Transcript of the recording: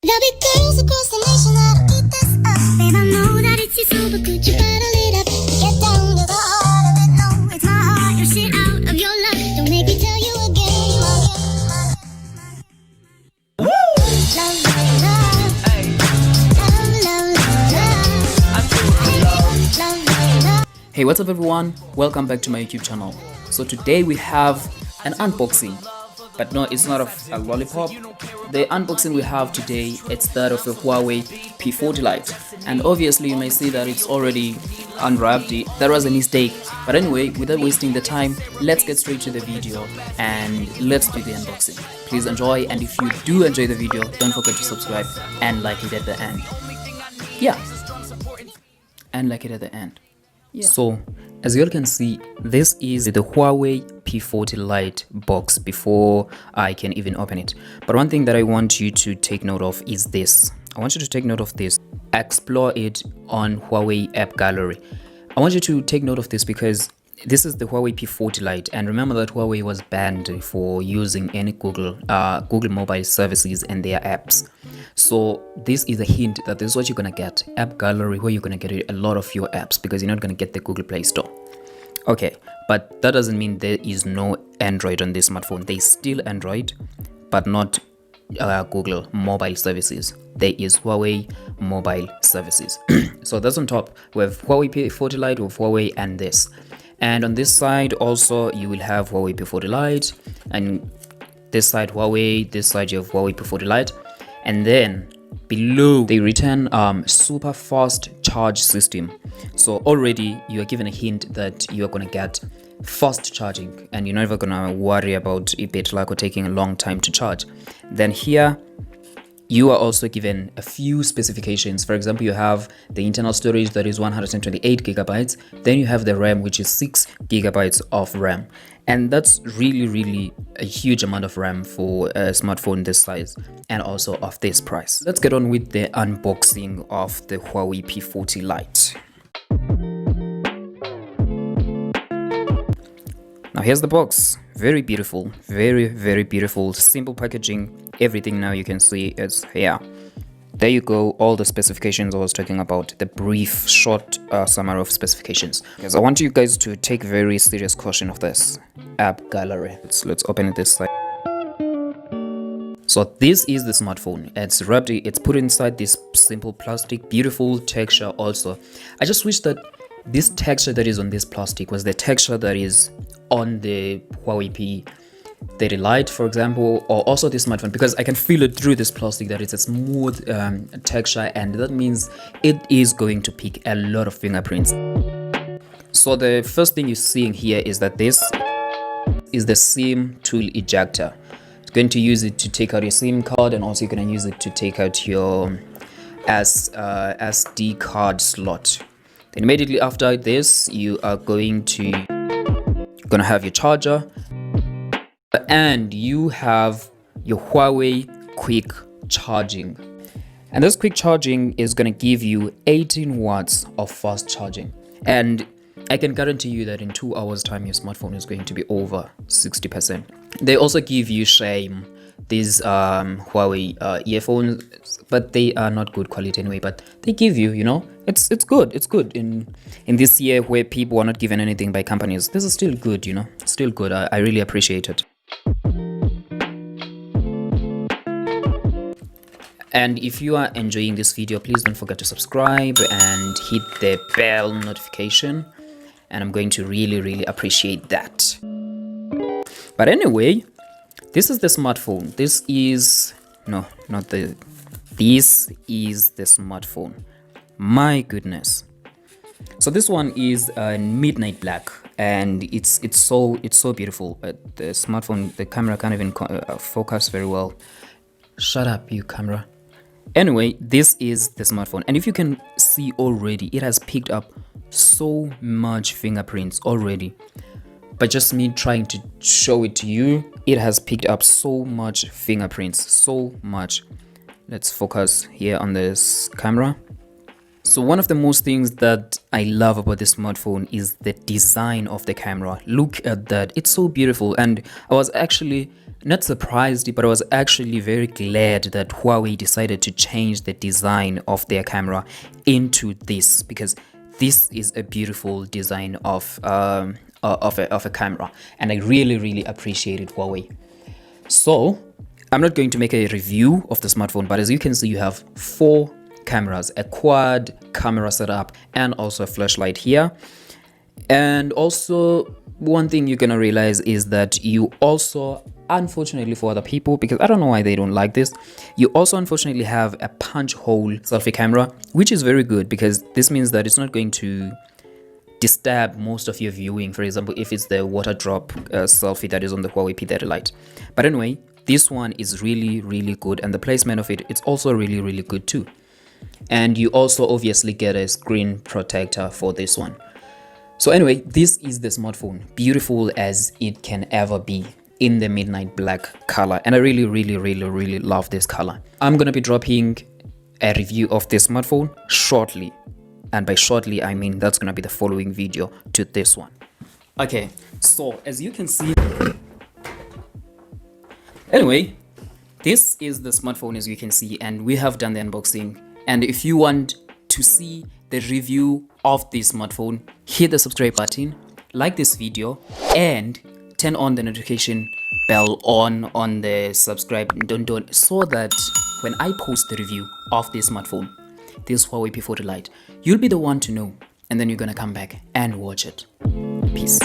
There'll be girls across the nation that'll eat this up. Babe, I know that it's your soul, but could you bottle it up? Get down to the heart of it. No, it's my heart. Your shit out of your luck. Don't make me tell you again. Woo! Love, love, love. Hey. Love, love, love, love. Love, love, love. Hey, what's up everyone? Welcome back to my YouTube channel. So today we have an unboxing, but no, it's not of a lollipop. The unboxing we have today, it's that of a Huawei P40 Lite, and obviously you may see that it's already unwrapped. That was a mistake, but anyway, without wasting the time, let's get straight to the video and let's do the unboxing. Please enjoy, and if you do enjoy the video, don't forget to subscribe and like it at the end. Yeah, and like it at the end. Yeah. So as you all can see, this is the Huawei P40 Lite box before I can even open it. But one thing that I want you to take note of is this. I want you to take note of this. Explore it on Huawei app gallery. I want you to take note of this because this is the Huawei P40 Lite, and remember that Huawei was banned for using any Google mobile services and their apps. So this is a hint that this is what you're gonna get. App gallery, where you're gonna get a lot of your apps, because you're not gonna get the Google Play Store. Okay, but that doesn't mean there is no Android on this smartphone. There is still Android, but not Google mobile services. There is Huawei mobile services. So that's on top. We have Huawei P40 Lite with Huawei and this. And on this side also you will have Huawei P40 Lite, and this side Huawei, this side you have Huawei P40 Lite, and then below they written super fast charge system. So already you are given a hint that you are gonna get fast charging and you're never gonna worry about a bit lag or taking a long time to charge. Then here you are also given a few specifications. For example, you have the internal storage that is 128 gigabytes. Then you have the RAM, which is 6 gigabytes of RAM. And that's really a huge amount of RAM for a smartphone this size and also of this price. Let's get on with the unboxing of the Huawei P40 Lite. Now here's the box. Very beautiful, very beautiful, simple packaging. Everything now you can see is here. There you go, all the specifications I was talking about, the brief short summary of specifications. Because I want you guys to take very serious caution of this app gallery. Let's open it this side. So this is the smartphone. It's wrapped, it's put inside this simple plastic, beautiful texture also. I just wish that this texture that is on this plastic was the texture that is on the Huawei P30 Lite, for example, or also this smartphone, because I can feel it through this plastic that it's a smooth texture, and that means it is going to pick a lot of fingerprints. So the first thing you're seeing here is that this is the SIM tool ejector. It's going to use it to take out your SIM card, and also you're going to use it to take out your SD card slot. Then immediately after this, you are going to have your charger, and you have your Huawei Quick Charging. And this quick charging is going to give you 18 watts of fast charging. And I can guarantee you that in 2 hours time, your smartphone is going to be over 60%. They also give you these Huawei earphones, but they are not good quality anyway, but they give you, it's good. It's good in this year where people are not given anything by companies. This is still good, still good. I really appreciate it. And if you are enjoying this video, please don't forget to subscribe and hit the bell notification, and I'm going to really appreciate that. But anyway, this is the smartphone. This is the smartphone. My goodness. So this one is midnight black, and it's so beautiful. The smartphone, the camera can't even focus very well. Shut up, you camera. Anyway, this is the smartphone, and if you can see already, it has picked up so much fingerprints already. But just me trying to show it to you, it has picked up so much fingerprints, so much. Let's focus here on this camera. So one of the most things that I love about this smartphone is the design of the camera. Look at that, it's so beautiful. And I was actually not surprised, but I was actually very glad that Huawei decided to change the design of their camera into this, because this is a beautiful design of a camera, and I really appreciated Huawei. So I'm not going to make a review of the smartphone, but as you can see, you have 4 cameras, a quad camera setup, and also a flashlight here. And also, one thing you're gonna realize is that you also, unfortunately for other people, because I don't know why they don't like this, you also unfortunately have a punch hole selfie camera, which is very good because this means that it's not going to disturb most of your viewing. For example, if it's the water drop selfie that is on the Huawei P30 Lite. But anyway, this one is really good, and the placement of it's also really good too. And you also obviously get a screen protector for this one. So anyway, this is the smartphone, beautiful as it can ever be, in the midnight black color, and I really love this color. I'm gonna be dropping a review of this smartphone shortly, and by shortly I mean that's gonna be the following video to this one. Okay, so as you can see, anyway, this is the smartphone as you can see, and we have done the unboxing. And if you want to see the review of this smartphone, hit the subscribe button, like this video, and turn on the notification bell on the subscribe don't so that when I post the review of this smartphone, this Huawei P40 Lite, you'll be the one to know, and then you're gonna come back and watch it. Peace.